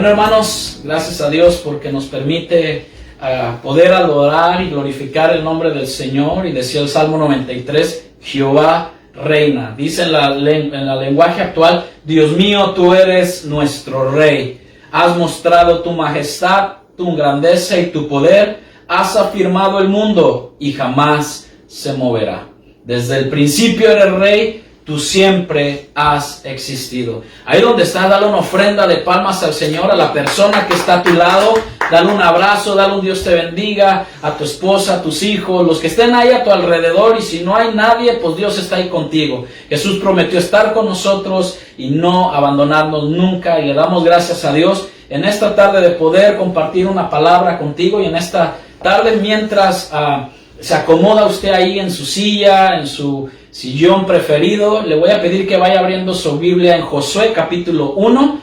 Bueno, hermanos, gracias a Dios porque nos permite poder adorar y glorificar el nombre del Señor. Y decía el Salmo 93, Jehová reina. Dice en la lenguaje actual, Dios mío, tú eres nuestro Rey. Has mostrado tu majestad, tu grandeza y tu poder. Has afirmado el mundo y jamás se moverá. Desde el principio eres Rey. Tú siempre has existido. Ahí donde estás, dale una ofrenda de palmas al Señor, a la persona que está a tu lado. Dale un abrazo, dale un Dios te bendiga, a tu esposa, a tus hijos, los que estén ahí a tu alrededor. Y si no hay nadie, pues Dios está ahí contigo. Jesús prometió estar con nosotros y no abandonarnos nunca. Y le damos gracias a Dios en esta tarde de poder compartir una palabra contigo. Y en esta tarde, mientras se acomoda usted ahí en su silla, en su sillón preferido, le voy a pedir que vaya abriendo su Biblia en Josué capítulo 1.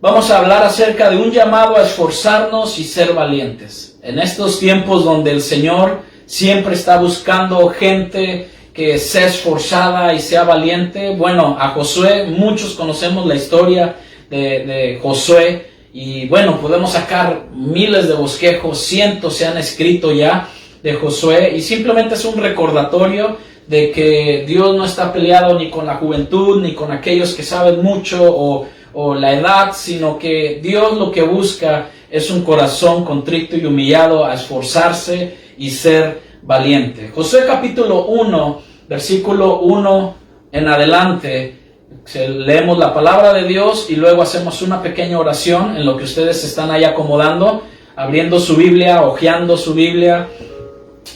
Vamos a hablar acerca de un llamado a esforzarnos y ser valientes. En estos tiempos donde el Señor siempre está buscando gente que sea esforzada y sea valiente. Bueno, a Josué, muchos conocemos la historia de Josué. Y bueno, podemos sacar miles de bosquejos, cientos se han escrito ya de Josué. Y simplemente es un recordatorio de que Dios no está peleado ni con la juventud, ni con aquellos que saben mucho o la edad, sino que Dios lo que busca es un corazón contrito y humillado a esforzarse y ser valiente. Josué capítulo 1, versículo 1 en adelante, leemos la palabra de Dios y luego hacemos una pequeña oración en lo que ustedes están ahí acomodando, abriendo su Biblia, hojeando su Biblia.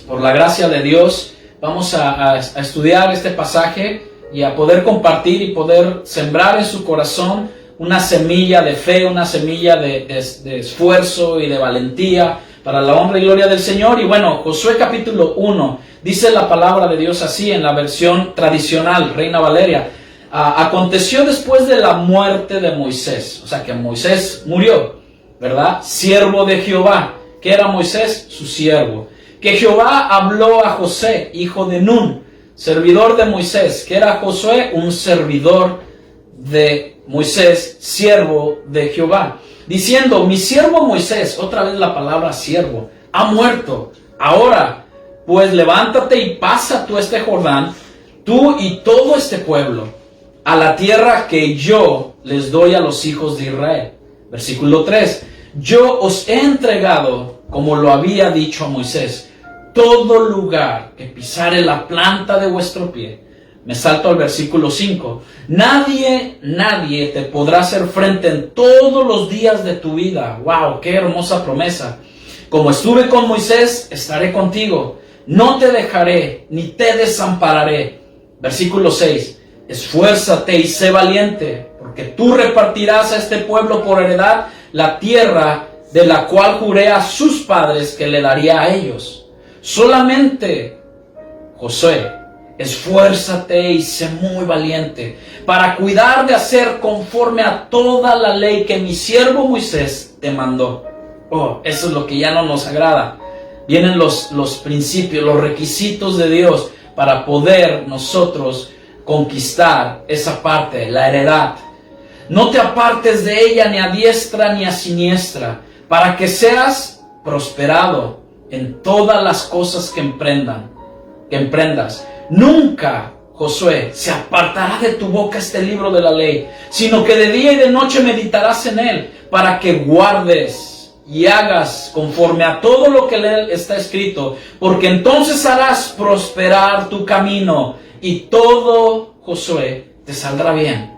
Por la gracia de Dios, vamos a estudiar este pasaje y a poder compartir y poder sembrar en su corazón una semilla de fe, una semilla de esfuerzo y de valentía para la honra y gloria del Señor. Y bueno, Josué capítulo 1, dice la palabra de Dios así en la versión tradicional, Reina Valeria. Aconteció después de la muerte de Moisés, o sea que Moisés murió, ¿verdad? Siervo de Jehová. ¿Qué era Moisés? Su siervo. Que Jehová habló a José, hijo de Nun, servidor de Moisés. Que era Josué, un servidor de Moisés, siervo de Jehová, diciendo, mi siervo Moisés, otra vez la palabra siervo, ha muerto. Ahora, pues levántate y pasa tú este Jordán, tú y todo este pueblo, a la tierra que yo les doy a los hijos de Israel. Versículo 3, yo os he entregado, como lo había dicho a Moisés, todo lugar que pisare la planta de vuestro pie. Me salto al versículo 5. Nadie te podrá hacer frente en todos los días de tu vida. ¡Wow! ¡Qué hermosa promesa! Como estuve con Moisés, estaré contigo. No te dejaré, ni te desampararé. Versículo 6. Esfuérzate y sé valiente, porque tú repartirás a este pueblo por heredad la tierra de la cual juré a sus padres que le daría a ellos. Solamente, Josué, esfuérzate y sé muy valiente para cuidar de hacer conforme a toda la ley que mi siervo Moisés te mandó. Oh, eso es lo que ya no nos agrada. Vienen los principios, los requisitos de Dios para poder nosotros conquistar esa parte, la heredad. No te apartes de ella ni a diestra ni a siniestra, para que seas prosperado en todas las cosas que emprendas. Nunca, Josué, se apartará de tu boca este libro de la ley, sino que de día y de noche meditarás en él, para que guardes y hagas conforme a todo lo que en él está escrito, porque entonces harás prosperar tu camino y todo, Josué, te saldrá bien.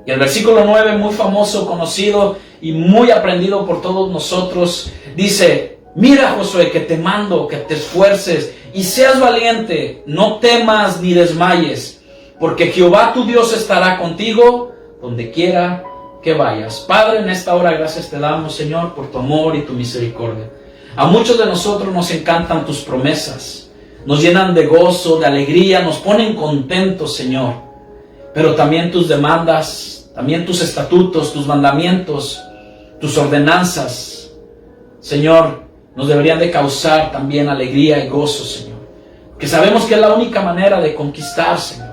Y el versículo 9, muy famoso, conocido y muy aprendido por todos nosotros, dice, mira, Josué, que te mando, que te esfuerces y seas valiente, no temas ni desmayes, porque Jehová tu Dios estará contigo donde quiera que vayas. Padre, en esta hora gracias te damos, Señor, por tu amor y tu misericordia. A muchos de nosotros nos encantan tus promesas, nos llenan de gozo, de alegría, nos ponen contentos, Señor, pero también tus demandas, también tus estatutos, tus mandamientos, tus ordenanzas, Señor, nos deberían de causar también alegría y gozo, Señor. Que sabemos que es la única manera de conquistar, Señor.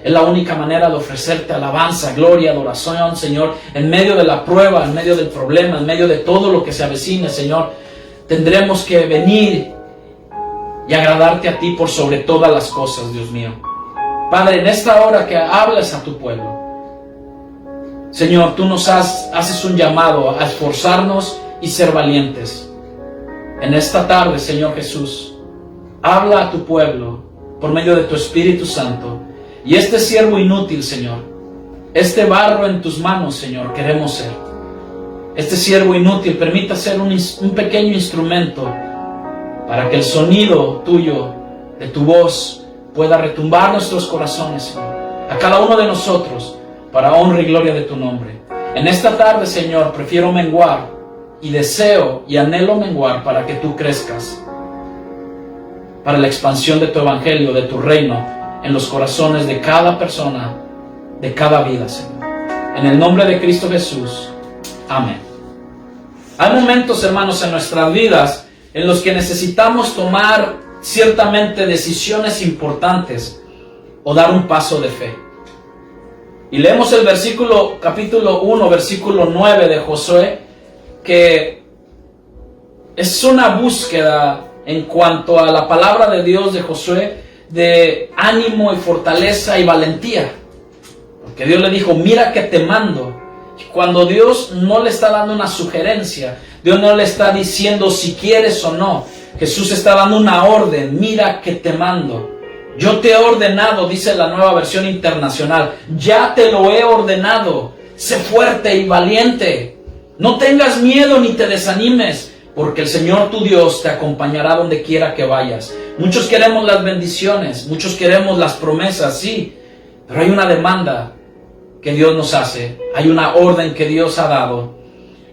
Es la única manera de ofrecerte alabanza, gloria, adoración, Señor, en medio de la prueba, en medio del problema, en medio de todo lo que se avecine, Señor. Tendremos que venir y agradarte a ti por sobre todas las cosas, Dios mío. Padre, en esta hora que hables a tu pueblo, Señor, tú nos haces un llamado a esforzarnos y ser valientes. En esta tarde, Señor Jesús, habla a tu pueblo por medio de tu Espíritu Santo. Y este siervo inútil, Señor, este barro en tus manos, Señor, queremos ser. Este siervo inútil, permita ser un pequeño instrumento para que el sonido tuyo, de tu voz, pueda retumbar nuestros corazones, Señor, a cada uno de nosotros, para honra y gloria de tu nombre. En esta tarde, Señor, prefiero menguar y deseo y anhelo menguar para que tú crezcas, para la expansión de tu evangelio, de tu reino, en los corazones de cada persona, de cada vida, Señor. En el nombre de Cristo Jesús. Amén. Hay momentos, hermanos, en nuestras vidas en los que necesitamos tomar ciertamente decisiones importantes o dar un paso de fe. Y leemos el capítulo 1, versículo 9 de Josué, que es una búsqueda en cuanto a la palabra de Dios de Josué, de ánimo y fortaleza y valentía. Porque Dios le dijo, mira que te mando. Cuando Dios no le está dando una sugerencia, Dios no le está diciendo si quieres o no. Jesús está dando una orden, mira que te mando. Yo te he ordenado, dice la Nueva Versión Internacional, ya te lo he ordenado. Sé fuerte y valiente. No tengas miedo ni te desanimes, porque el Señor tu Dios te acompañará donde quiera que vayas. Muchos queremos las bendiciones, muchos queremos las promesas, sí, pero hay una demanda que Dios nos hace, hay una orden que Dios ha dado.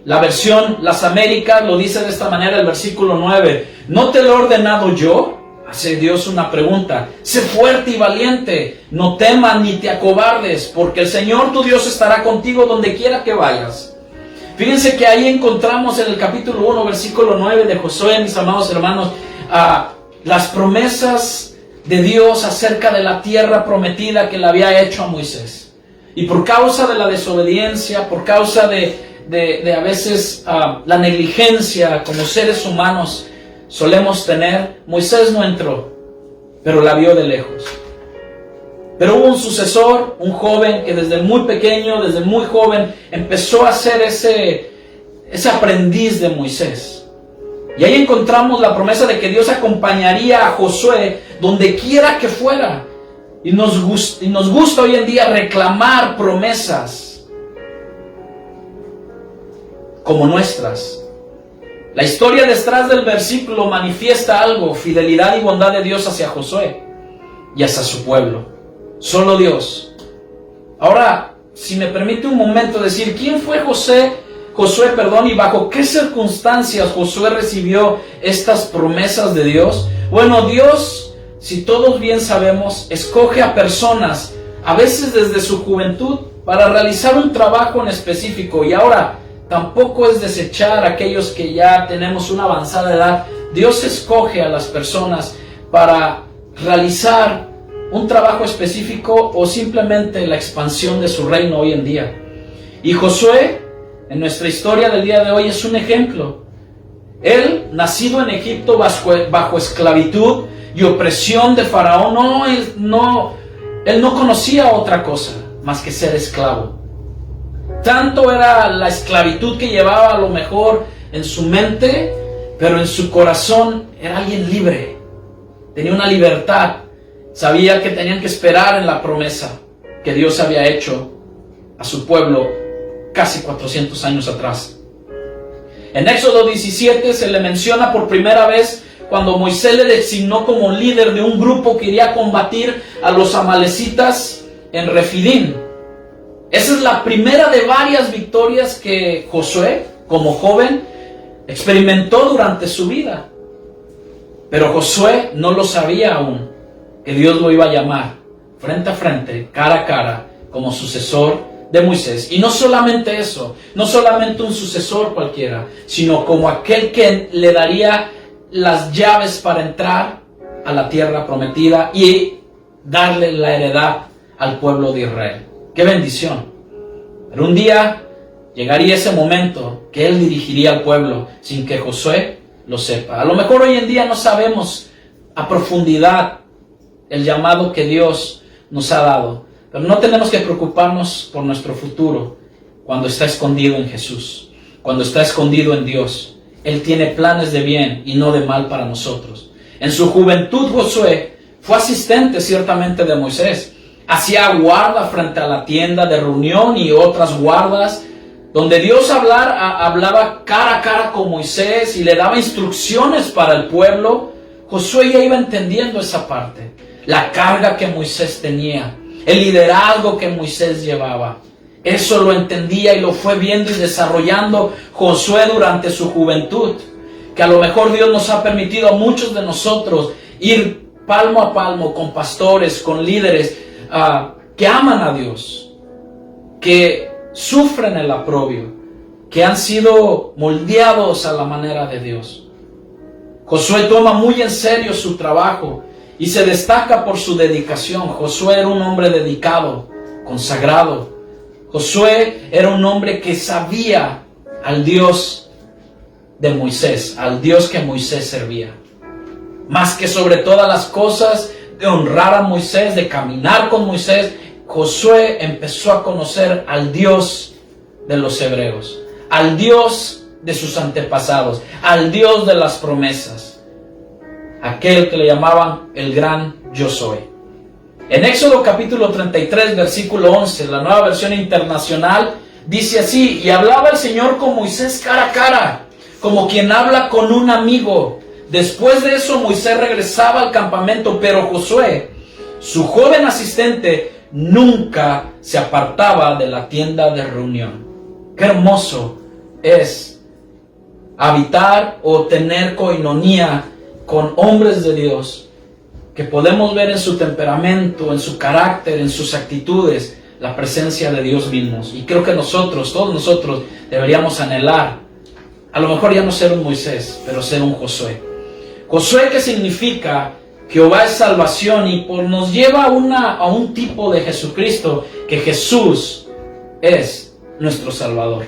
La versión Las Américas lo dice de esta manera, el versículo 9, ¿no te lo he ordenado yo? Hace Dios una pregunta. Sé fuerte y valiente, no temas ni te acobardes, porque el Señor tu Dios estará contigo donde quiera que vayas. Fíjense que ahí encontramos en el capítulo 1, versículo 9 de Josué, mis amados hermanos, las promesas de Dios acerca de la tierra prometida que le había hecho a Moisés. Y por causa de la desobediencia, por causa de a veces la negligencia como seres humanos solemos tener, Moisés no entró, pero la vio de lejos. Pero hubo un sucesor, un joven que desde muy pequeño, desde muy joven, empezó a ser ese aprendiz de Moisés. Y ahí encontramos la promesa de que Dios acompañaría a Josué donde quiera que fuera. Y nos gusta hoy en día reclamar promesas como nuestras. La historia detrás del versículo manifiesta algo, fidelidad y bondad de Dios hacia Josué y hacia su pueblo. Solo Dios. Ahora, si me permite un momento decir, ¿quién fue Josué, y bajo qué circunstancias Josué recibió estas promesas de Dios? Bueno, Dios, si todos bien sabemos, escoge a personas, a veces desde su juventud, para realizar un trabajo en específico. Y ahora, tampoco es desechar a aquellos que ya tenemos una avanzada edad. Dios escoge a las personas para realizar un trabajo específico o simplemente la expansión de su reino hoy en día. Y Josué, en nuestra historia del día de hoy, es un ejemplo. Él, nacido en Egipto bajo esclavitud y opresión de Faraón, él no conocía otra cosa más que ser esclavo. Tanto era la esclavitud que llevaba a lo mejor en su mente, pero en su corazón era alguien libre. Tenía una libertad. Sabía que tenían que esperar en la promesa que Dios había hecho a su pueblo casi 400 años atrás. En Éxodo 17 se le menciona por primera vez cuando Moisés le designó como líder de un grupo que iría a combatir a los amalecitas en Refidim. Esa es la primera de varias victorias que Josué, como joven, experimentó durante su vida. Pero Josué no lo sabía aún, que Dios lo iba a llamar frente a frente, cara a cara, como sucesor de Moisés. Y no solamente eso, no solamente un sucesor cualquiera, sino como aquel que le daría las llaves para entrar a la tierra prometida y darle la heredad al pueblo de Israel. ¡Qué bendición! Pero un día llegaría ese momento que él dirigiría al pueblo sin que Josué lo sepa. A lo mejor hoy en día no sabemos a profundidad el llamado que Dios nos ha dado, pero no tenemos que preocuparnos por nuestro futuro cuando está escondido en Jesús, cuando está escondido en Dios. Él tiene planes de bien y no de mal para nosotros. En su juventud Josué fue asistente ciertamente de Moisés. Hacía guarda frente a la tienda de reunión y otras guardas, donde Dios hablaba cara a cara con Moisés y le daba instrucciones para el pueblo. Josué ya iba entendiendo esa parte, la carga que Moisés tenía, el liderazgo que Moisés llevaba. Eso lo entendía y lo fue viendo y desarrollando Josué durante su juventud, que a lo mejor Dios nos ha permitido a muchos de nosotros ir palmo a palmo con pastores, con líderes que aman a Dios, que sufren el oprobio, que han sido moldeados a la manera de Dios. Josué toma muy en serio su trabajo y se destaca por su dedicación. Josué era un hombre dedicado, consagrado. Josué era un hombre que sabía al Dios de Moisés, al Dios que Moisés servía. Más que sobre todas las cosas, de honrar a Moisés, de caminar con Moisés, Josué empezó a conocer al Dios de los hebreos, al Dios de sus antepasados, al Dios de las promesas, aquel que le llamaban el gran yo soy. En Éxodo capítulo 33, versículo 11, la Nueva Versión Internacional, dice así: y hablaba el Señor con Moisés cara a cara, como quien habla con un amigo. Después de eso Moisés regresaba al campamento, pero Josué, su joven asistente, nunca se apartaba de la tienda de reunión. Qué hermoso es habitar o tener coinonía con hombres de Dios, que podemos ver en su temperamento, en su carácter, en sus actitudes, la presencia de Dios mismos. Y creo que nosotros, todos nosotros, deberíamos anhelar, a lo mejor ya no ser un Moisés, pero ser un Josué. Josué, que significa Jehová es salvación, y nos lleva a un tipo de Jesucristo, que Jesús es nuestro Salvador.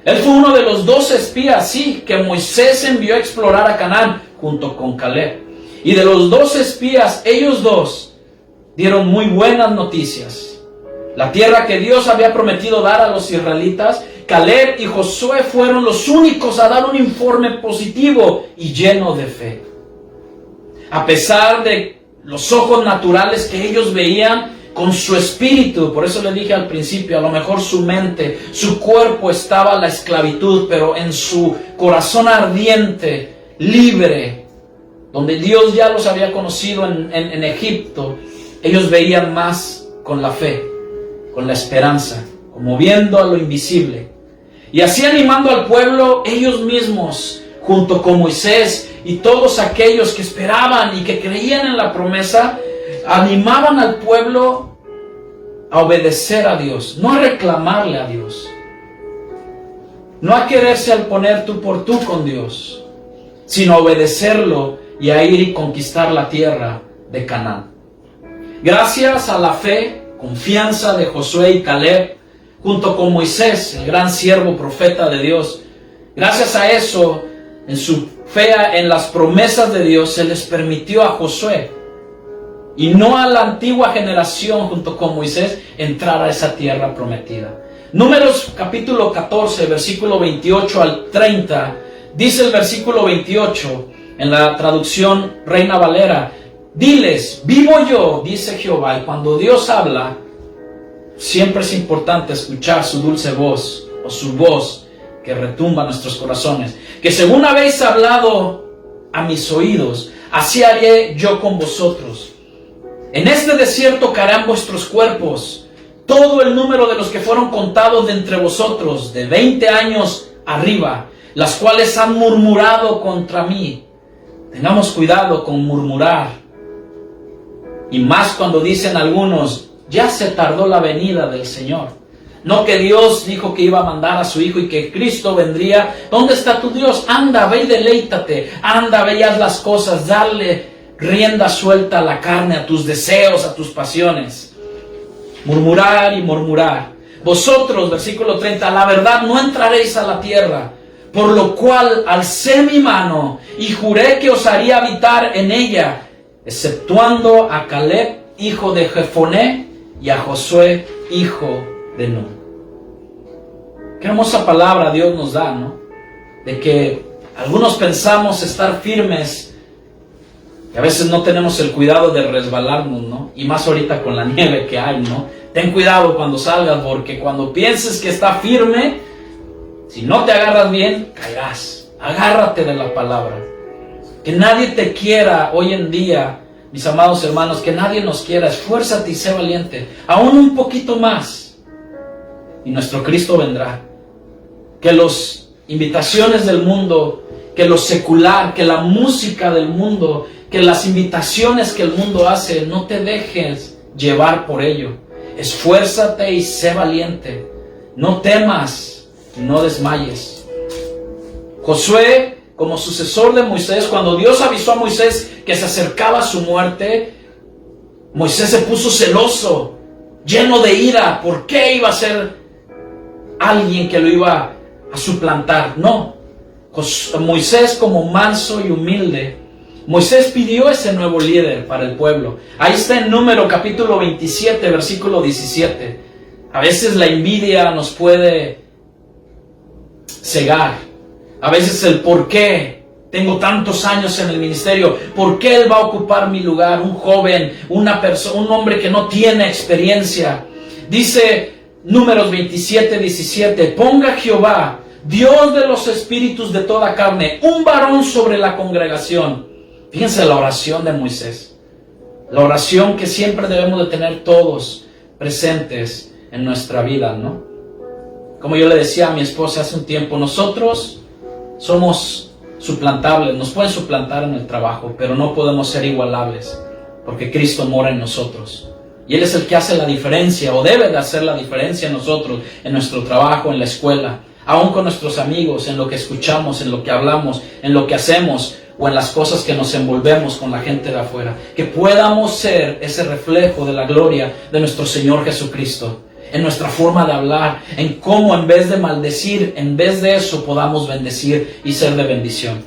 Él fue uno de los 12 espías, sí, que Moisés envió a explorar a Canaán junto con Caleb. Y de los 12 espías, ellos dos dieron muy buenas noticias. La tierra que Dios había prometido dar a los israelitas, Caleb y Josué fueron los únicos a dar un informe positivo y lleno de fe. A pesar de los ojos naturales que ellos veían, con su espíritu, por eso le dije al principio, a lo mejor su mente, su cuerpo estaba en la esclavitud, pero en su corazón ardiente, libre, donde Dios ya los había conocido en Egipto, ellos veían más con la fe, con la esperanza, como viendo a lo invisible. Y así, animando al pueblo, ellos mismos, junto con Moisés y todos aquellos que esperaban y que creían en la promesa, animaban al pueblo a obedecer a Dios, no a reclamarle a Dios, no a quererse al poner tú por tú con Dios, sino a obedecerlo y a ir y conquistar la tierra de Canaán. Gracias a la fe, confianza de Josué y Caleb, junto con Moisés, el gran siervo profeta de Dios, gracias a eso, en su fe en las promesas de Dios, se les permitió a Josué, y no a la antigua generación junto con Moisés, entrar a esa tierra prometida. Números capítulo 14, versículo 28 al 30, dice el versículo 28, en la traducción Reina Valera: diles, vivo yo, dice Jehová. Y cuando Dios habla, siempre es importante escuchar su dulce voz, o su voz que retumba en nuestros corazones. Que según habéis hablado a mis oídos, así haré yo con vosotros. En este desierto caerán vuestros cuerpos, todo el número de los que fueron contados de entre vosotros, de 20 años arriba, las cuales han murmurado contra mí. Tengamos cuidado con murmurar. Y más cuando dicen algunos, ya se tardó la venida del Señor. No que Dios dijo que iba a mandar a su Hijo y que Cristo vendría. ¿Dónde está tu Dios? Anda, ve y deleítate. Anda, ve y haz las cosas. Dale rienda suelta a la carne, a tus deseos, a tus pasiones. murmurar y murmurar. Vosotros, versículo 30, a la verdad no entraréis a la tierra, por lo cual alcé mi mano y juré que os haría habitar en ella, exceptuando a Caleb, hijo de Jefoné, y a Josué, hijo de Nun. Qué hermosa palabra Dios nos da, ¿no? De que algunos pensamos estar firmes y a veces no tenemos el cuidado de resbalarnos, ¿no? Y más ahorita con la nieve que hay, ¿no? Ten cuidado cuando salgas, porque cuando pienses que está firme, si no te agarras bien, caerás. Agárrate de la palabra. Que nadie te quiera hoy en día, mis amados hermanos, que nadie nos quiera. Esfuérzate y sé valiente, aún un poquito más, y nuestro Cristo vendrá. Que las invitaciones del mundo, que lo secular, que la música del mundo, que las invitaciones que el mundo hace, no te dejes llevar por ello. Esfuérzate y sé valiente. No temas y no desmayes. Josué, como sucesor de Moisés, cuando Dios avisó a Moisés que se acercaba su muerte, Moisés se puso celoso, lleno de ira. ¿Por qué iba a ser alguien que lo iba a suplantar? No. Moisés, como manso y humilde, Moisés pidió ese nuevo líder para el pueblo. Ahí está en Número capítulo 27, versículo 17. A veces la envidia nos puede cegar. A veces el por qué tengo tantos años en el ministerio, por qué él va a ocupar mi lugar, un joven, una persona, un hombre que no tiene experiencia. Dice Números 27, 17, ponga Jehová, Dios de los espíritus de toda carne, un varón sobre la congregación. Fíjense la oración de Moisés, la oración que siempre debemos de tener todos presentes en nuestra vida, ¿no? Como yo le decía a mi esposa hace un tiempo, nosotros somos suplantables, nos pueden suplantar en el trabajo, pero no podemos ser igualables, porque Cristo mora en nosotros. Y Él es el que hace la diferencia, o debe de hacer la diferencia en nosotros, en nuestro trabajo, en la escuela, aún con nuestros amigos, en lo que escuchamos, en lo que hablamos, en lo que hacemos, o en las cosas que nos envolvemos con la gente de afuera. Que podamos ser ese reflejo de la gloria de nuestro Señor Jesucristo, en nuestra forma de hablar, en cómo en vez de maldecir, en vez de eso podamos bendecir y ser de bendición.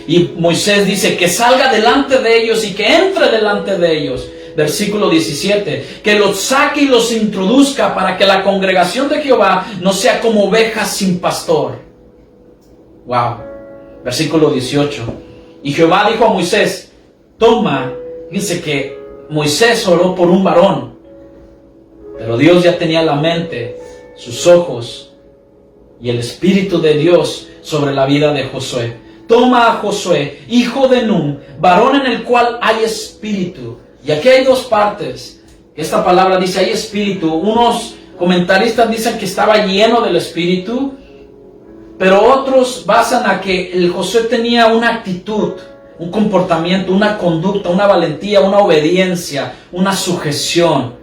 Y Moisés dice que salga delante de ellos y que entre delante de ellos. Versículo 17, que los saque y los introduzca para que la congregación de Jehová no sea como ovejas sin pastor. Wow. Versículo 18, y Jehová dijo a Moisés, toma. Dice que Moisés oró por un varón, pero Dios ya tenía la mente, sus ojos y el Espíritu de Dios sobre la vida de Josué. Toma a Josué, hijo de Nun, varón en el cual hay espíritu. Y aquí hay dos partes. Esta palabra dice hay espíritu. Unos comentaristas dicen que estaba lleno del espíritu, pero otros basan a que el Josué tenía una actitud, un comportamiento, una conducta, una valentía, una obediencia, una sujeción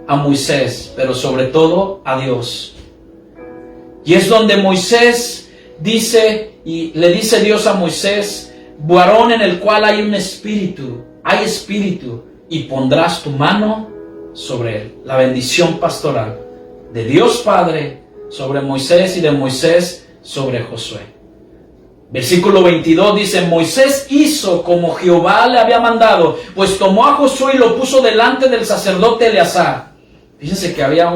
a Moisés, pero sobre todo a Dios. Y es donde Moisés dice, y le dice Dios a Moisés, varón en el cual hay un espíritu, hay espíritu, y pondrás tu mano sobre él. La bendición pastoral de Dios Padre sobre Moisés y de Moisés sobre Josué. Versículo 22 dice, Moisés hizo como Jehová le había mandado, pues tomó a Josué y lo puso delante del sacerdote Eleazar. Fíjense que había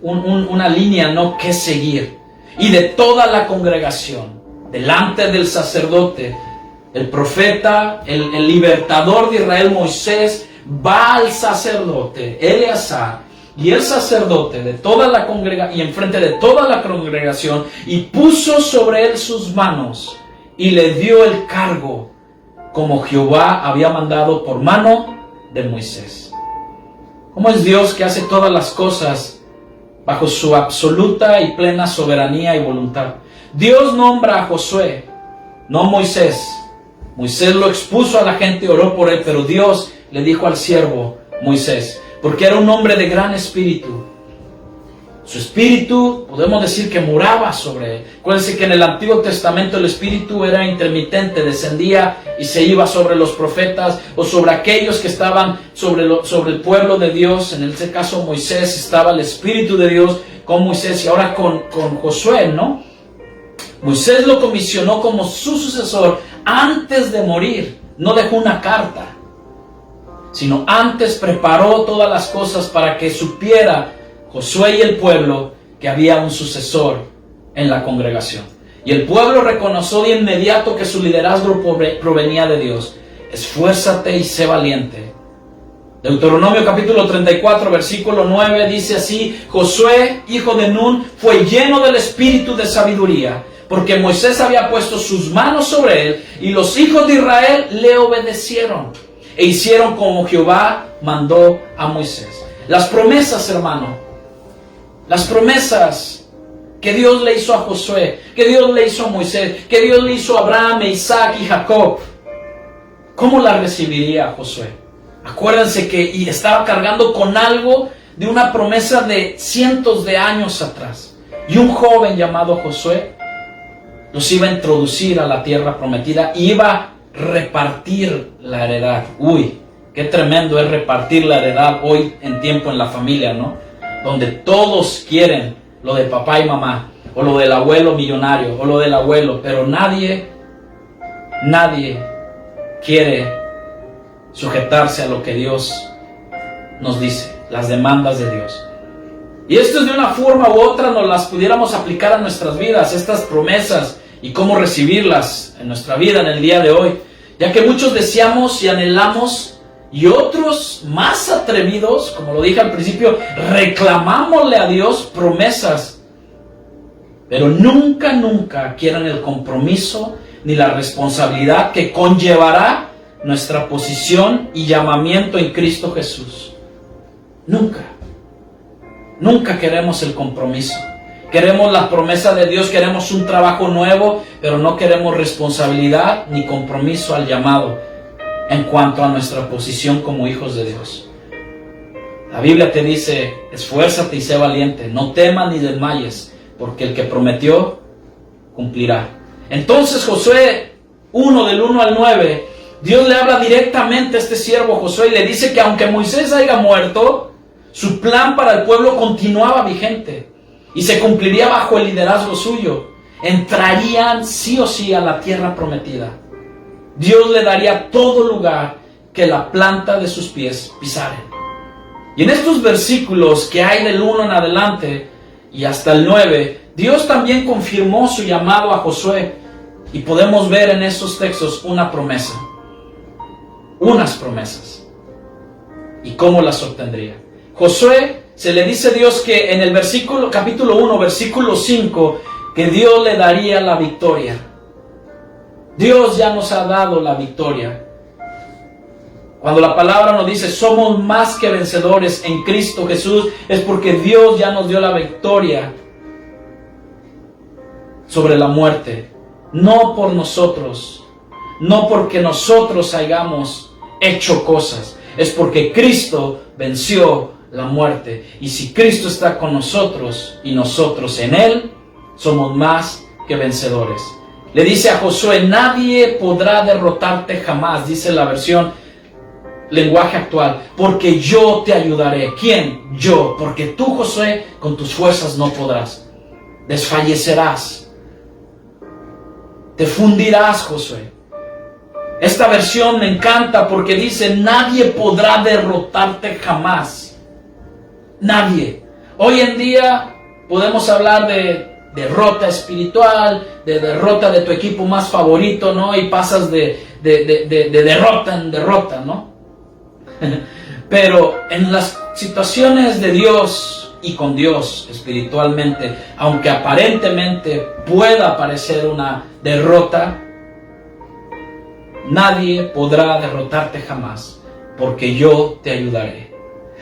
una línea, ¿no?, que seguir. Y de toda la congregación, delante del sacerdote, el profeta, el libertador de Israel, Moisés, va al sacerdote Eleazar, y el sacerdote de toda la congregación, y enfrente de toda la congregación, y puso sobre él sus manos, y le dio el cargo, como Jehová había mandado por mano de Moisés. ¿Cómo es Dios que hace todas las cosas bajo su absoluta y plena soberanía y voluntad? Dios nombra a Josué, no Moisés. Moisés lo expuso a la gente y oró por él, pero Dios le dijo al siervo Moisés, porque era un hombre de gran espíritu. Su espíritu, podemos decir que moraba sobre él. Acuérdense que en el Antiguo Testamento el espíritu era intermitente, descendía y se iba sobre los profetas o sobre aquellos que estaban sobre el pueblo de Dios. En este caso Moisés, estaba el espíritu de Dios con Moisés y ahora con Josué, ¿no? Moisés lo comisionó como su sucesor antes de morir. No dejó una carta, sino antes preparó todas las cosas para que supiera Josué y el pueblo que había un sucesor en la congregación. Y el pueblo reconoció de inmediato que su liderazgo provenía de Dios. Esfuérzate y sé valiente. Deuteronomio capítulo 34, versículo 9 dice así: Josué, hijo de Nun, fue lleno del espíritu de sabiduría, porque Moisés había puesto sus manos sobre él, y los hijos de Israel le obedecieron, e hicieron como Jehová mandó a Moisés. Las promesas, hermano, las promesas que Dios le hizo a Josué, que Dios le hizo a Moisés, que Dios le hizo a Abraham, Isaac y Jacob, ¿cómo las recibiría Josué? Acuérdense que estaba cargando con algo de una promesa de cientos de años atrás. Y un joven llamado Josué los iba a introducir a la tierra prometida y iba a repartir la heredad. Uy, qué tremendo es repartir la heredad hoy en tiempo en la familia, ¿no? Donde todos quieren lo de papá y mamá, o lo del abuelo millonario, o lo del abuelo, pero nadie quiere sujetarse a lo que Dios nos dice, las demandas de Dios. Y esto es de una forma u otra nos las pudiéramos aplicar a nuestras vidas, estas promesas, y cómo recibirlas en nuestra vida en el día de hoy, ya que muchos deseamos y anhelamos, y otros más atrevidos, como lo dije al principio, reclamámosle a Dios promesas, pero nunca quieren el compromiso ni la responsabilidad que conllevará nuestra posición y llamamiento en Cristo Jesús. Nunca queremos el compromiso. Queremos la promesa de Dios, queremos un trabajo nuevo, pero no queremos responsabilidad ni compromiso al llamado en cuanto a nuestra posición como hijos de Dios. La Biblia te dice: esfuérzate y sé valiente, no temas ni desmayes, porque el que prometió cumplirá. Entonces Josué 1, del 1 al 9, Dios le habla directamente a este siervo Josué y le dice que aunque Moisés haya muerto, su plan para el pueblo continuaba vigente y se cumpliría bajo el liderazgo suyo. Entrarían sí o sí a la tierra prometida. Dios le daría todo lugar que la planta de sus pies pisaren. Y en estos versículos que hay del 1 en adelante y hasta el 9, Dios también confirmó su llamado a Josué, y podemos ver en esos textos una promesa, unas promesas, y cómo las obtendría. Josué, se le dice a Dios que en el capítulo 1, versículo 5, que Dios le daría la victoria. Dios ya nos ha dado la victoria. Cuando la palabra nos dice somos más que vencedores en Cristo Jesús, es porque Dios ya nos dio la victoria sobre la muerte. No por nosotros, no porque nosotros hayamos hecho cosas, es porque Cristo venció la muerte. Y si Cristo está con nosotros y nosotros en Él, somos más que vencedores. Le dice a Josué: nadie podrá derrotarte jamás, dice la versión lenguaje actual, porque yo te ayudaré. ¿Quién? Yo. Porque tú, Josué, con tus fuerzas no podrás. Desfallecerás. Te fundirás, Josué. Esta versión me encanta porque dice: nadie podrá derrotarte jamás. Nadie. Hoy en día podemos hablar de derrota espiritual, de derrota de tu equipo más favorito, ¿no? Y pasas de derrota en derrota, ¿no? Pero en las situaciones de Dios y con Dios espiritualmente, aunque aparentemente pueda parecer una derrota, nadie podrá derrotarte jamás, porque yo te ayudaré.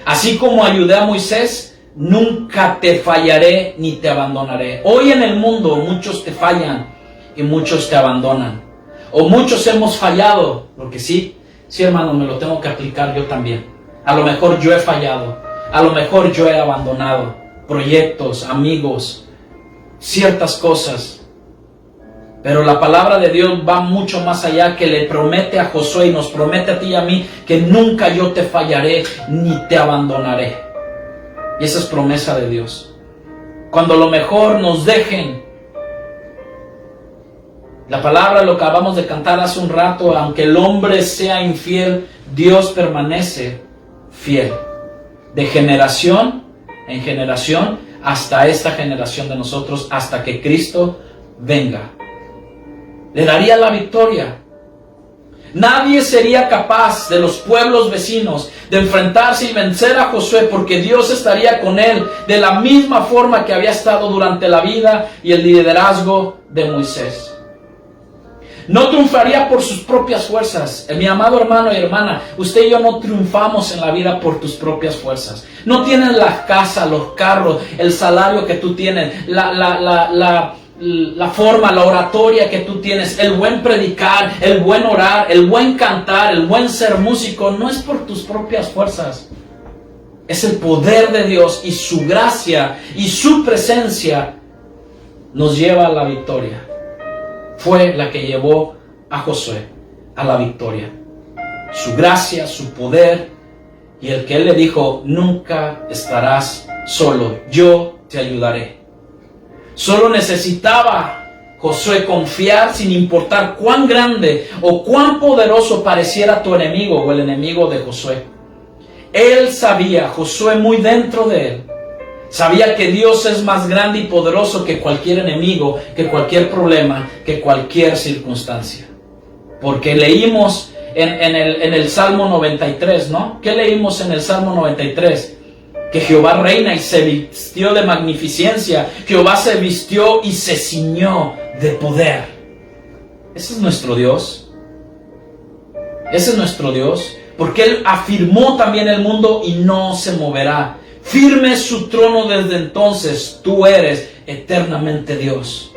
Así como ayudé a Moisés, nunca te fallaré ni te abandonaré. Hoy en el mundo muchos te fallan y muchos te abandonan. O muchos hemos fallado, porque sí, hermano, me lo tengo que aplicar yo también. A lo mejor yo he fallado, a lo mejor yo he abandonado, proyectos, amigos, ciertas cosas. Pero la palabra de Dios va mucho más allá, que le promete a Josué y nos promete a ti y a mí que nunca yo te fallaré ni te abandonaré. Y esa es promesa de Dios. Cuando lo mejor nos dejen, la palabra, lo que acabamos de cantar hace un rato, aunque el hombre sea infiel, Dios permanece fiel. De generación en generación hasta esta generación de nosotros, hasta que Cristo venga. Le daría la victoria. Nadie sería capaz de los pueblos vecinos de enfrentarse y vencer a Josué, porque Dios estaría con él de la misma forma que había estado durante la vida y el liderazgo de Moisés. No triunfaría por sus propias fuerzas. Mi amado hermano y hermana, usted y yo no triunfamos en la vida por tus propias fuerzas. No tienes la casa, los carros, el salario que tú tienes, la forma, la oratoria que tú tienes, el buen predicar, el buen orar, el buen cantar, el buen ser músico. No es por tus propias fuerzas. Es el poder de Dios y su gracia y su presencia nos lleva a la victoria. Fue la que llevó a Josué a la victoria. Su gracia, su poder, y el que él le dijo: nunca estarás solo, yo te ayudaré. Solo necesitaba Josué confiar, sin importar cuán grande o cuán poderoso pareciera tu enemigo o el enemigo de Josué. Él sabía, Josué muy dentro de él, sabía que Dios es más grande y poderoso que cualquier enemigo, que cualquier problema, que cualquier circunstancia. Porque leímos en el Salmo 93, ¿no? ¿Qué leímos en el Salmo 93? Que Jehová reina y se vistió de magnificencia. Jehová se vistió y se ciñó de poder. Ese es nuestro Dios. Ese es nuestro Dios. Porque Él afirmó también el mundo y no se moverá. Firme es su trono desde entonces. Tú eres eternamente Dios.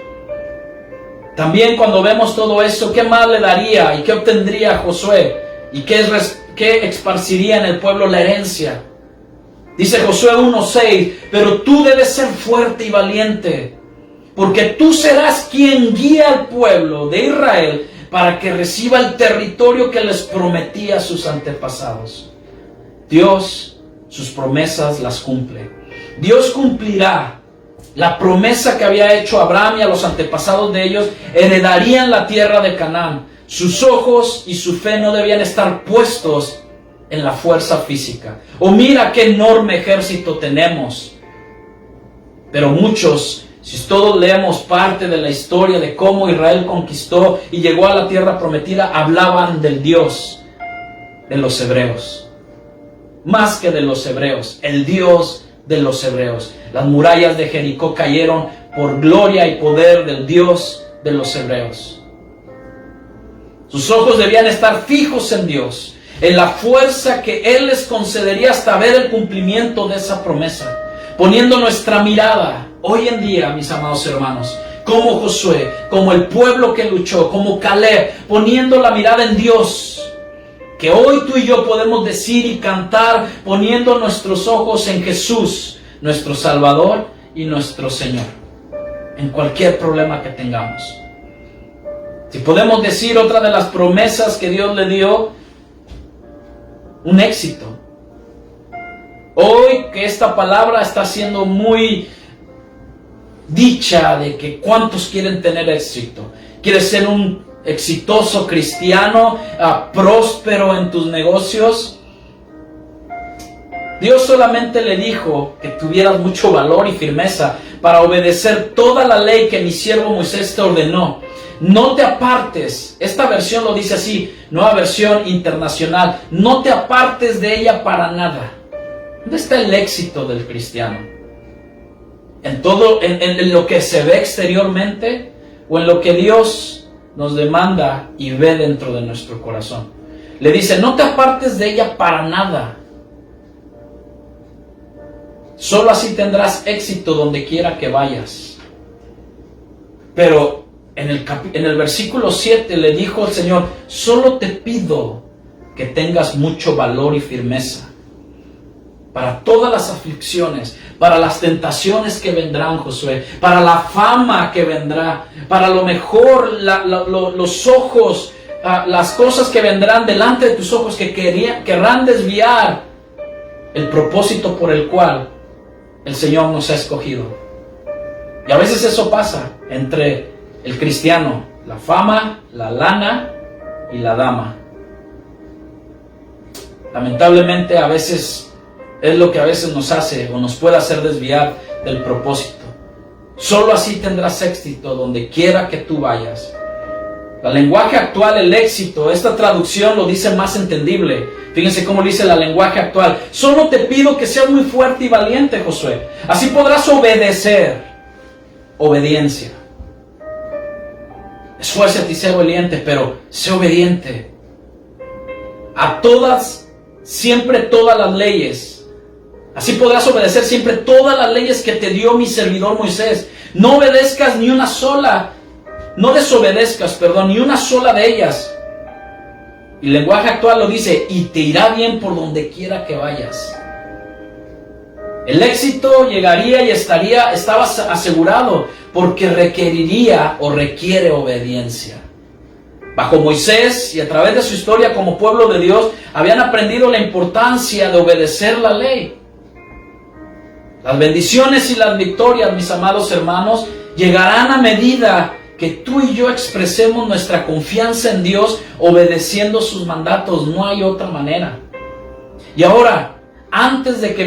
También cuando vemos todo eso, ¿qué más le daría y qué obtendría Josué? ¿Y qué esparciría en el pueblo la herencia? Dice Josué 1:6, pero tú debes ser fuerte y valiente, porque tú serás quien guía al pueblo de Israel para que reciba el territorio que les prometía a sus antepasados. Dios, sus promesas las cumple. Dios cumplirá la promesa que había hecho a Abraham y a los antepasados de ellos. Heredarían la tierra de Canaán. Sus ojos y su fe no debían estar puestos en la fuerza física. O mira qué enorme ejército tenemos. Pero muchos, si todos leemos parte de la historia de cómo Israel conquistó y llegó a la tierra prometida, hablaban del Dios de los hebreos. Más que de los hebreos, el Dios de los hebreos. Las murallas de Jericó cayeron por gloria y poder del Dios de los hebreos. Sus ojos debían estar fijos en Dios, en la fuerza que Él les concedería hasta ver el cumplimiento de esa promesa. Poniendo nuestra mirada hoy en día, mis amados hermanos, como Josué, como el pueblo que luchó, como Caleb, poniendo la mirada en Dios, que hoy tú y yo podemos decir y cantar poniendo nuestros ojos en Jesús, nuestro Salvador y nuestro Señor, en cualquier problema que tengamos. Si podemos decir otra de las promesas que Dios le dio, un éxito. Hoy que esta palabra está siendo muy dicha de que cuántos quieren tener éxito. ¿Quieres ser un exitoso cristiano, próspero en tus negocios? Dios solamente le dijo que tuvieras mucho valor y firmeza para obedecer toda la ley que mi siervo Moisés te ordenó. No te apartes, esta versión lo dice así, nueva versión internacional, no te apartes de ella para nada. ¿Dónde está el éxito del cristiano? ¿En todo, en lo que se ve exteriormente o en lo que Dios nos demanda y ve dentro de nuestro corazón? Le dice, no te apartes de ella para nada. Solo así tendrás éxito donde quiera que vayas. Pero en el versículo 7 le dijo el Señor, solo te pido que tengas mucho valor y firmeza. para todas las aflicciones, para las tentaciones que vendrán, Josué, para la fama que vendrá, para lo mejor, los ojos, las cosas que vendrán delante de tus ojos que querrán desviar el propósito por el cual el Señor nos ha escogido. Y a veces eso pasa entre el cristiano, la fama, la lana y la dama. Lamentablemente a veces es lo que a veces nos hace o nos puede hacer desviar del propósito. Solo así tendrás éxito donde quiera que tú vayas. El lenguaje actual, el éxito, esta traducción lo dice más entendible. Fíjense cómo dice el lenguaje actual. Solo te pido que seas muy fuerte y valiente, Josué. Así podrás obedecer. Obediencia. Esfuérzate y sé obediente, pero sé obediente a todas, siempre todas las leyes. Así podrás obedecer siempre todas las leyes que te dio mi servidor Moisés. No obedezcas ni una sola, no desobedezcas, ni una sola de ellas. Y el lenguaje actual lo dice, y te irá bien por donde quiera que vayas. El éxito llegaría y estaba asegurado porque requeriría o requiere obediencia. Bajo Moisés y a través de su historia como pueblo de Dios, habían aprendido la importancia de obedecer la ley. Las bendiciones y las victorias, mis amados hermanos, llegarán a medida que tú y yo expresemos nuestra confianza en Dios obedeciendo sus mandatos. No hay otra manera. Y ahora, antes de que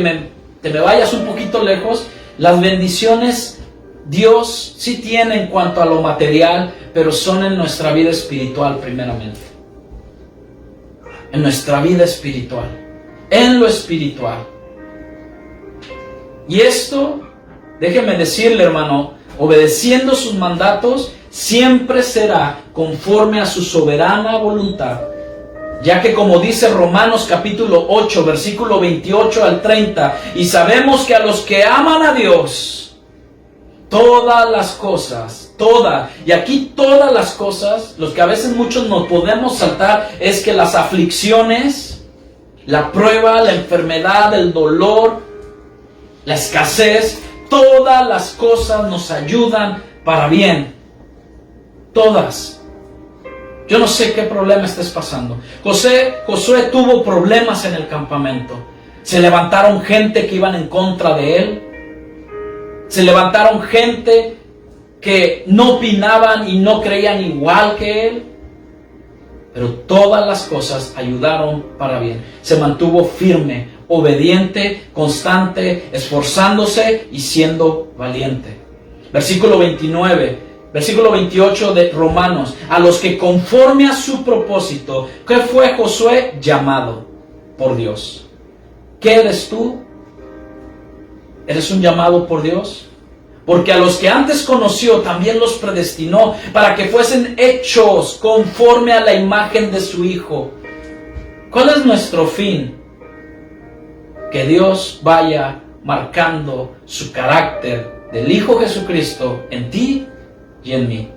te me vayas un poquito lejos, las bendiciones Dios sí tiene en cuanto a lo material, pero son en nuestra vida espiritual primeramente. En nuestra vida espiritual. En lo espiritual. Y esto, déjeme decirle, hermano, obedeciendo sus mandatos, siempre será conforme a su soberana voluntad. Ya que como dice Romanos capítulo 8, versículo 28 al 30, y sabemos que a los que aman a Dios, todas las cosas, y aquí todas las cosas, los que a veces muchos nos podemos saltar, es que las aflicciones, la prueba, la enfermedad, el dolor, la escasez, todas las cosas nos ayudan para bien. Todas. Yo no sé qué problema estés pasando. Josué tuvo problemas en el campamento. Se levantaron gente que iban en contra de él. Se levantaron gente que no opinaban y no creían igual que él. Pero todas las cosas ayudaron para bien. Se mantuvo firme, obediente, constante, esforzándose y siendo valiente. Versículo 28 de Romanos. A los que conforme a su propósito, ¿qué fue Josué? Llamado por Dios. ¿Qué eres tú? ¿Eres un llamado por Dios? Porque a los que antes conoció también los predestinó para que fuesen hechos conforme a la imagen de su Hijo. ¿Cuál es nuestro fin? Que Dios vaya marcando su carácter del Hijo Jesucristo en ti y en mí.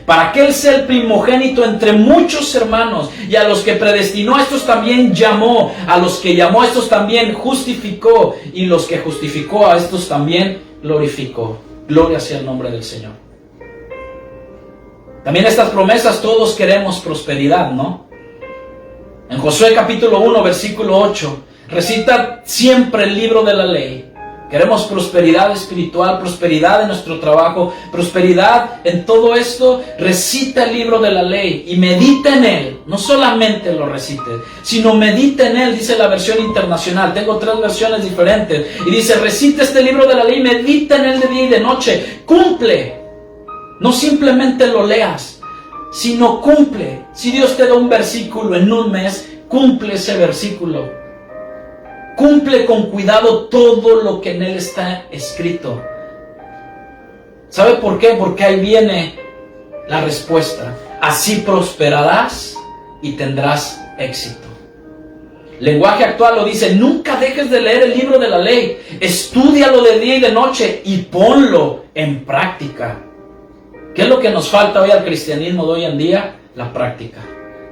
Para que Él sea el primogénito entre muchos hermanos, y a los que predestinó a estos también llamó, a los que llamó a estos también justificó, y los que justificó a estos también glorificó. Gloria sea el nombre del Señor. También estas promesas todos queremos prosperidad, ¿no? En Josué capítulo 1 versículo 8 recita siempre el libro de la ley. Queremos prosperidad espiritual, prosperidad en nuestro trabajo, prosperidad en todo esto. Recita el libro de la ley y medita en él. No solamente lo recite, sino medita en él, dice la versión internacional. Tengo 3 versiones diferentes. Y dice, recita este libro de la ley, medita en él de día y de noche. Cumple. No simplemente lo leas, sino cumple. Si Dios te da un versículo en un mes, cumple ese versículo. Cumple con cuidado todo lo que en él está escrito. ¿Sabe por qué? Porque ahí viene la respuesta. Así prosperarás y tendrás éxito. Lenguaje actual lo dice, nunca dejes de leer el libro de la ley. Estúdialo de día y de noche y ponlo en práctica. ¿Qué es lo que nos falta hoy al cristianismo de hoy en día? La práctica.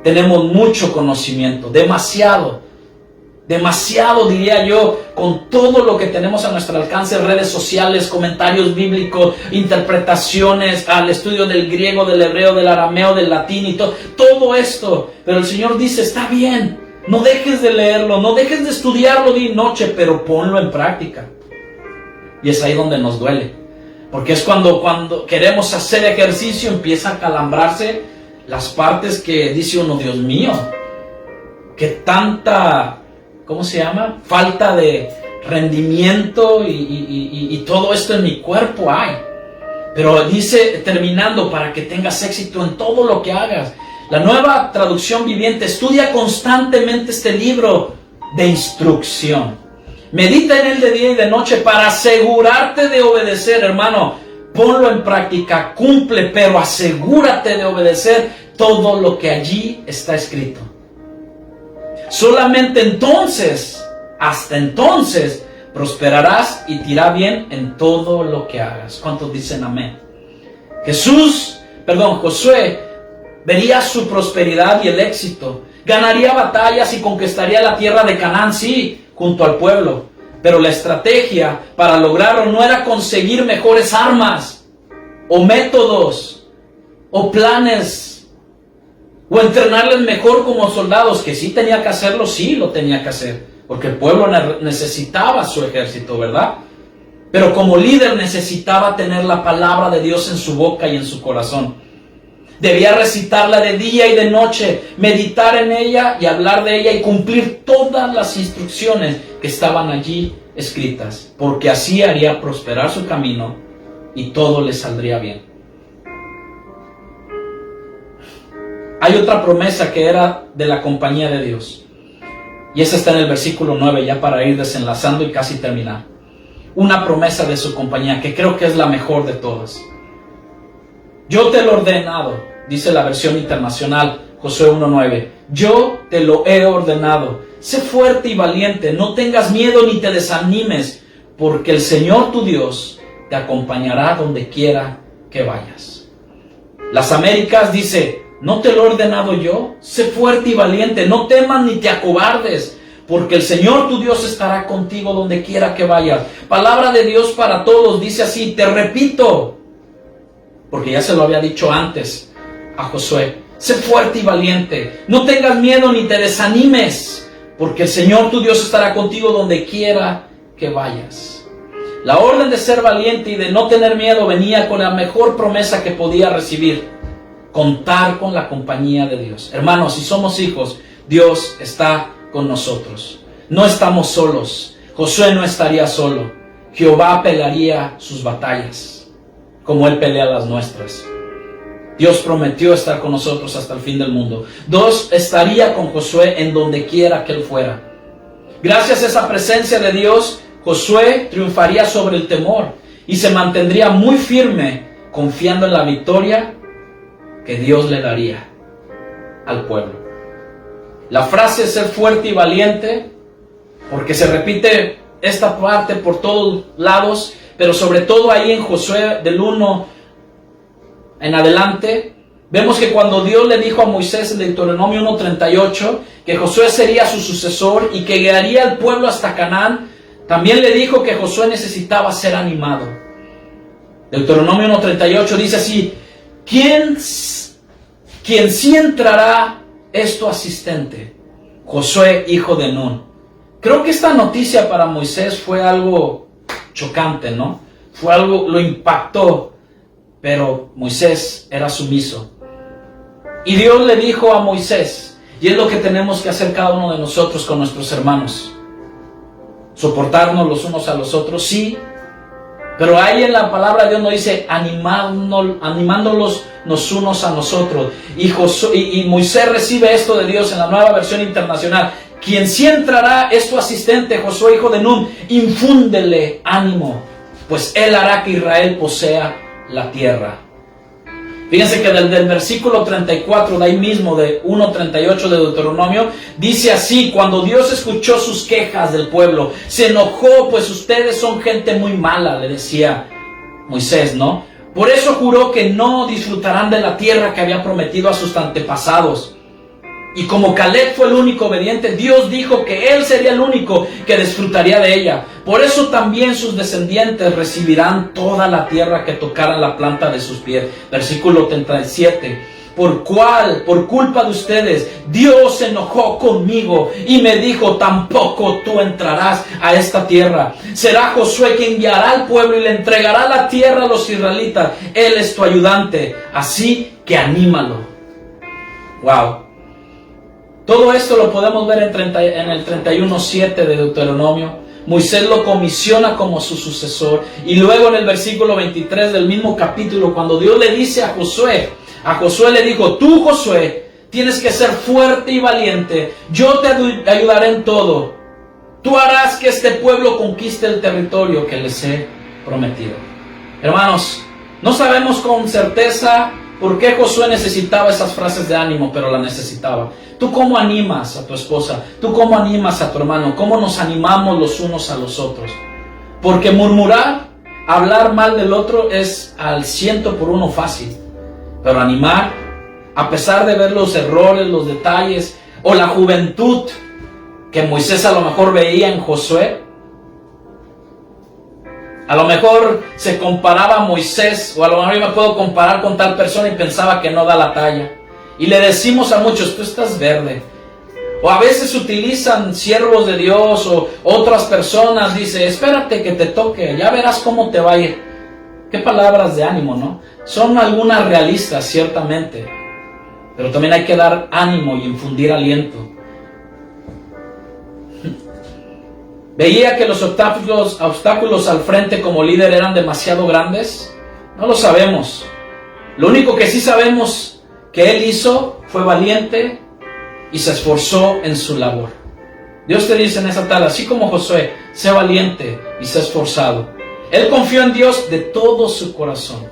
Tenemos mucho conocimiento, demasiado Demasiado, diría yo, con todo lo que tenemos a nuestro alcance, redes sociales, comentarios bíblicos, interpretaciones, al estudio del griego, del hebreo, del arameo, del latín y todo esto. Pero el Señor dice, está bien, no dejes de leerlo, no dejes de estudiarlo día y noche, pero ponlo en práctica. Y es ahí donde nos duele. Porque es cuando queremos hacer ejercicio, empieza a calambrarse las partes que dice uno, Dios mío, que tanta... ¿cómo se llama? Falta de rendimiento y todo esto en mi cuerpo hay. Pero dice, terminando, para que tengas éxito en todo lo que hagas. La Nueva Traducción Viviente: estudia constantemente este libro de instrucción. Medita en él de día y de noche para asegurarte de obedecer, hermano. Ponlo en práctica, cumple, pero asegúrate de obedecer todo lo que allí está escrito. Solamente entonces, hasta entonces, prosperarás y te irá bien en todo lo que hagas. ¿Cuántos dicen amén? Josué vería su prosperidad y el éxito. Ganaría batallas y conquistaría la tierra de Canaán, sí, junto al pueblo. Pero la estrategia para lograrlo no era conseguir mejores armas, o métodos, o planes, o entrenarles mejor como soldados, que sí tenía que hacerlo, sí lo tenía que hacer, porque el pueblo necesitaba su ejército, ¿verdad? Pero como líder necesitaba tener la palabra de Dios en su boca y en su corazón. Debía recitarla de día y de noche, meditar en ella y hablar de ella y cumplir todas las instrucciones que estaban allí escritas, porque así haría prosperar su camino y todo le saldría bien. Hay otra promesa que era de la compañía de Dios. Y esa está en el versículo 9, ya para ir desenlazando y casi terminar. Una promesa de su compañía, que creo que es la mejor de todas. Yo te lo he ordenado, dice la versión internacional, Josué 1:9. Yo te lo he ordenado. Sé fuerte y valiente, no tengas miedo ni te desanimes, porque el Señor tu Dios te acompañará donde quiera que vayas. Las Américas dice, ¿no te lo he ordenado yo? Sé fuerte y valiente, no temas ni te acobardes, porque el Señor tu Dios estará contigo donde quiera que vayas. Palabra de Dios para todos, dice así, te repito, porque ya se lo había dicho antes a Josué, sé fuerte y valiente, no tengas miedo ni te desanimes, porque el Señor tu Dios estará contigo donde quiera que vayas. La orden de ser valiente y de no tener miedo venía con la mejor promesa que podía recibir: contar con la compañía de Dios. Hermanos, si somos hijos, Dios está con nosotros. No estamos solos. Josué no estaría solo. Jehová pelearía sus batallas, como Él pelea las nuestras. Dios prometió estar con nosotros hasta el fin del mundo. Dios estaría con Josué en donde quiera que él fuera. Gracias a esa presencia de Dios, Josué triunfaría sobre el temor y se mantendría muy firme, confiando en la victoria que Dios le daría al pueblo. La frase ser fuerte y valiente, porque se repite esta parte por todos lados, pero sobre todo ahí en Josué del 1 en adelante, vemos que cuando Dios le dijo a Moisés en Deuteronomio 1:38 que Josué sería su sucesor y que guiaría al pueblo hasta Canaán, también le dijo que Josué necesitaba ser animado. Deuteronomio 1:38 dice así: ¿Quién sí entrará es tu asistente? Josué, hijo de Nun. Creo que esta noticia para Moisés fue algo chocante, ¿no? Fue algo, lo impactó, pero Moisés era sumiso. Y Dios le dijo a Moisés, y es lo que tenemos que hacer cada uno de nosotros con nuestros hermanos: soportarnos los unos a los otros, sí, pero ahí en la palabra de Dios nos dice animándolos los unos a nosotros. Y Moisés recibe esto de Dios en la Nueva Versión Internacional: quien sí entrará es tu asistente, Josué, hijo de Nun, infúndele ánimo, pues él hará que Israel posea la tierra. Fíjense que desde el versículo 34 de ahí mismo, de 1:38 de Deuteronomio, dice así: cuando Dios escuchó sus quejas del pueblo, se enojó, pues ustedes son gente muy mala, le decía Moisés, ¿no? Por eso juró que no disfrutarán de la tierra que había prometido a sus antepasados. Y como Caleb fue el único obediente, Dios dijo que él sería el único que disfrutaría de ella. Por eso también sus descendientes recibirán toda la tierra que tocaran la planta de sus pies. Versículo 37. Por culpa de ustedes, Dios se enojó conmigo y me dijo, tampoco tú entrarás a esta tierra. Será Josué quien guiará al pueblo y le entregará la tierra a los israelitas. Él es tu ayudante, así que anímalo. Wow. Todo esto lo podemos ver en el 31:7 de Deuteronomio. Moisés lo comisiona como su sucesor. Y luego en el versículo 23 del mismo capítulo, cuando Dios le dice a Josué le dijo, tú Josué, tienes que ser fuerte y valiente. Yo te ayudaré en todo. Tú harás que este pueblo conquiste el territorio que les he prometido. Hermanos, no sabemos con certeza por qué Josué necesitaba esas frases de ánimo, pero las necesitaba. ¿Tú cómo animas a tu esposa? ¿Tú cómo animas a tu hermano? ¿Cómo nos animamos los unos a los otros? Porque murmurar, hablar mal del otro es al 100% fácil. Pero animar, a pesar de ver los errores, los detalles, o la juventud que Moisés a lo mejor veía en Josué, a lo mejor se comparaba a Moisés, o a lo mejor yo me puedo comparar con tal persona y pensaba que no da la talla. Y le decimos a muchos, tú estás verde. O a veces utilizan siervos de Dios o otras personas, dice, espérate que te toque, ya verás cómo te va a ir. Qué palabras de ánimo, ¿no? Son algunas realistas, ciertamente, pero también hay que dar ánimo y infundir aliento. ¿Veía que los obstáculos al frente como líder eran demasiado grandes? No lo sabemos. Lo único que sí sabemos que él hizo fue valiente y se esforzó en su labor. Dios te dice en esa tarde, así como Josué, sé valiente y sé esforzado. Él confió en Dios de todo su corazón.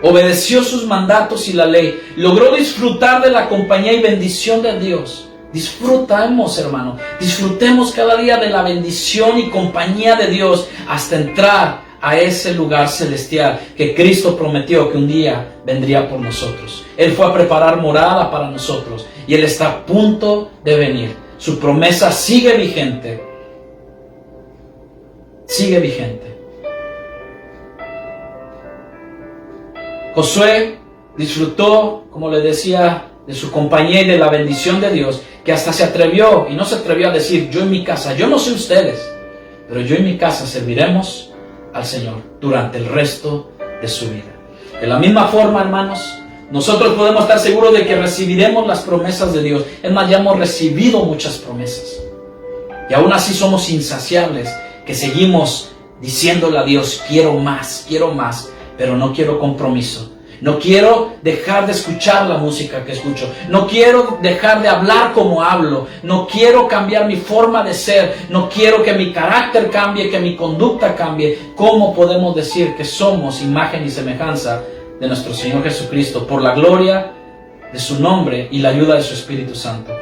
Obedeció sus mandatos y la ley. Logró disfrutar de la compañía y bendición de Dios. Disfrutamos, hermano. Disfrutemos cada día de la bendición y compañía de Dios hasta entrar a ese lugar celestial que Cristo prometió que un día vendría por nosotros. Él fue a preparar morada para nosotros y Él está a punto de venir. Su promesa sigue vigente. Sigue vigente. Josué disfrutó, como le decía, de su compañía y de la bendición de Dios, que hasta se atrevió, y no se atrevió a decir, yo en mi casa, yo no sé ustedes, pero yo en mi casa serviremos al Señor durante el resto de su vida. De la misma forma, hermanos, nosotros podemos estar seguros de que recibiremos las promesas de Dios. Es más, ya hemos recibido muchas promesas. Y aún así somos insaciables, que seguimos diciéndole a Dios, quiero más, pero no quiero compromiso. No quiero dejar de escuchar la música que escucho. No quiero dejar de hablar como hablo. No quiero cambiar mi forma de ser. No quiero que mi carácter cambie, que mi conducta cambie. ¿Cómo podemos decir que somos imagen y semejanza de nuestro Señor Jesucristo por la gloria de su nombre y la ayuda de su Espíritu Santo?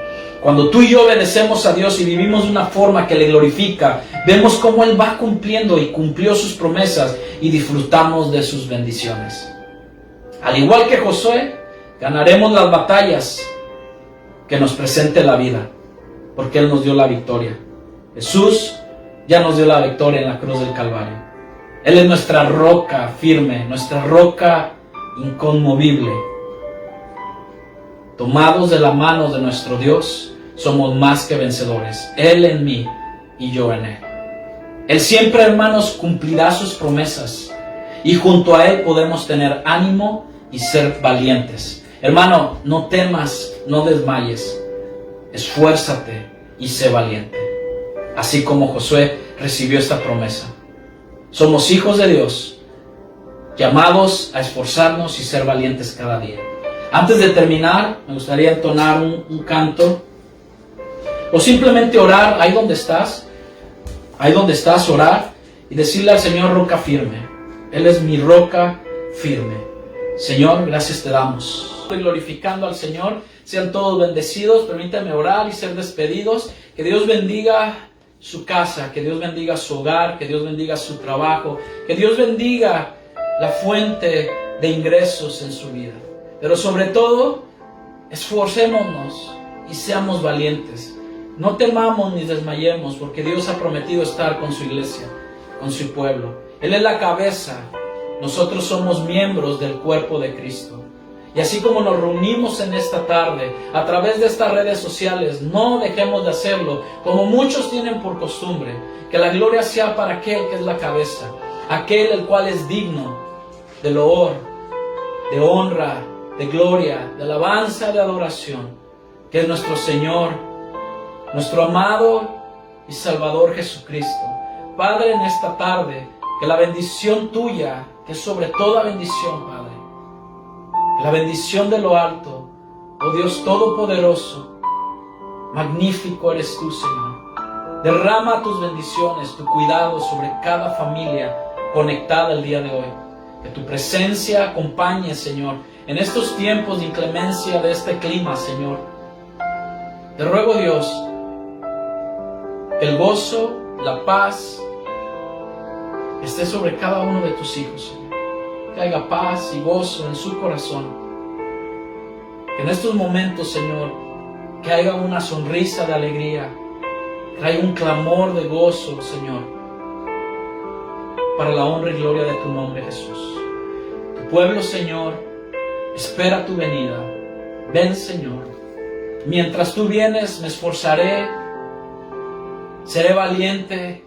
Cuando tú y yo obedecemos a Dios y vivimos de una forma que le glorifica, vemos cómo Él va cumpliendo y cumplió sus promesas y disfrutamos de sus bendiciones. Al igual que Josué, ganaremos las batallas que nos presente la vida, porque Él nos dio la victoria. Jesús ya nos dio la victoria en la cruz del Calvario. Él es nuestra roca firme, nuestra roca inconmovible. Tomados de la mano de nuestro Dios, somos más que vencedores. Él en mí y yo en Él. Él siempre, hermanos, cumplirá sus promesas. Y junto a Él podemos tener ánimo y ser valientes. Hermano, no temas, no desmayes. Esfuérzate y sé valiente. Así como Josué recibió esta promesa. Somos hijos de Dios, llamados a esforzarnos y ser valientes cada día. Antes de terminar, me gustaría entonar un canto. O simplemente orar, ahí donde estás, orar y decirle al Señor, roca firme. Él es mi roca firme. Señor, gracias te damos. Estoy glorificando al Señor. Sean todos bendecidos. Permítanme orar y ser despedidos. Que Dios bendiga su casa, que Dios bendiga su hogar, que Dios bendiga su trabajo, que Dios bendiga la fuente de ingresos en su vida. Pero sobre todo, esforcémonos y seamos valientes. No temamos ni desmayemos, porque Dios ha prometido estar con su iglesia, con su pueblo. Él es la cabeza, nosotros somos miembros del cuerpo de Cristo. Y así como nos reunimos en esta tarde, a través de estas redes sociales, no dejemos de hacerlo, como muchos tienen por costumbre. Que la gloria sea para aquel que es la cabeza, aquel el cual es digno de loor, de honra, de gloria, de alabanza, de adoración, que es nuestro Señor, nuestro amado y Salvador Jesucristo. Padre, en esta tarde, que la bendición tuya, que es sobre toda bendición, Padre, la bendición de lo alto, oh Dios Todopoderoso, magnífico eres tú, Señor. Derrama tus bendiciones, tu cuidado sobre cada familia conectada el día de hoy. Que tu presencia acompañe, Señor, en estos tiempos de inclemencia de este clima, Señor. Te ruego, Dios, que el gozo, la paz, esté sobre cada uno de tus hijos, Señor. Que haya paz y gozo en su corazón. Que en estos momentos, Señor, que haya una sonrisa de alegría, que haya un clamor de gozo, Señor, para la honra y gloria de tu nombre, Jesús. Tu pueblo, Señor, espera tu venida. Ven, Señor. Mientras tú vienes, me esforzaré, seré valiente.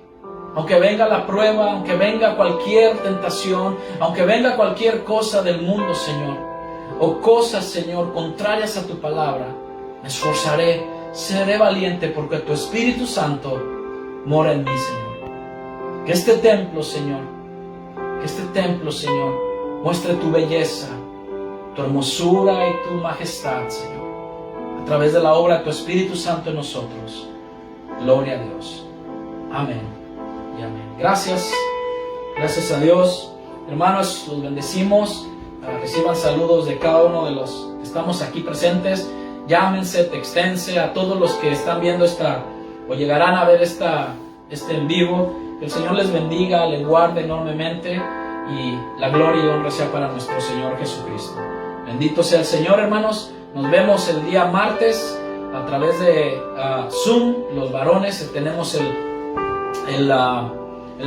Aunque venga la prueba, aunque venga cualquier tentación, aunque venga cualquier cosa del mundo, Señor, o cosas, Señor, contrarias a tu palabra, me esforzaré, seré valiente, porque tu Espíritu Santo mora en mí, Señor. Que este templo, Señor, muestre tu belleza, tu hermosura y tu majestad, Señor, a través de la obra de tu Espíritu Santo en nosotros. Gloria a Dios. Amén y amén. Gracias a Dios. Hermanos, los bendecimos. Reciban saludos de cada uno de los que estamos aquí presentes. Llámense, textense a todos los que están viendo o llegarán a ver este en vivo. Que el Señor les bendiga, les guarde enormemente, y la gloria y honra sea para nuestro Señor Jesucristo. Bendito sea el Señor, hermanos. Nos vemos el día martes a través de Zoom. Los varones tenemos el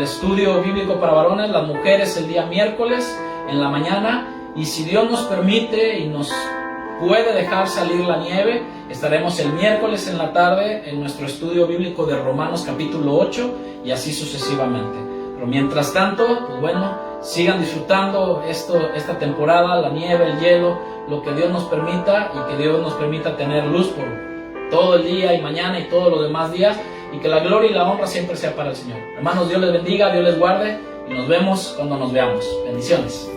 estudio bíblico para varones, las mujeres el día miércoles en la mañana, y si Dios nos permite y nos puede dejar salir la nieve, estaremos el miércoles en la tarde en nuestro estudio bíblico de Romanos capítulo 8, y así sucesivamente. Pero mientras tanto, pues bueno, sigan disfrutando esta temporada, la nieve, el hielo, lo que Dios nos permita, y que Dios nos permita tener luz por todo el día y mañana y todos los demás días, y que la gloria y la honra siempre sea para el Señor. Hermanos, Dios les bendiga, Dios les guarde, y nos vemos cuando nos veamos. Bendiciones.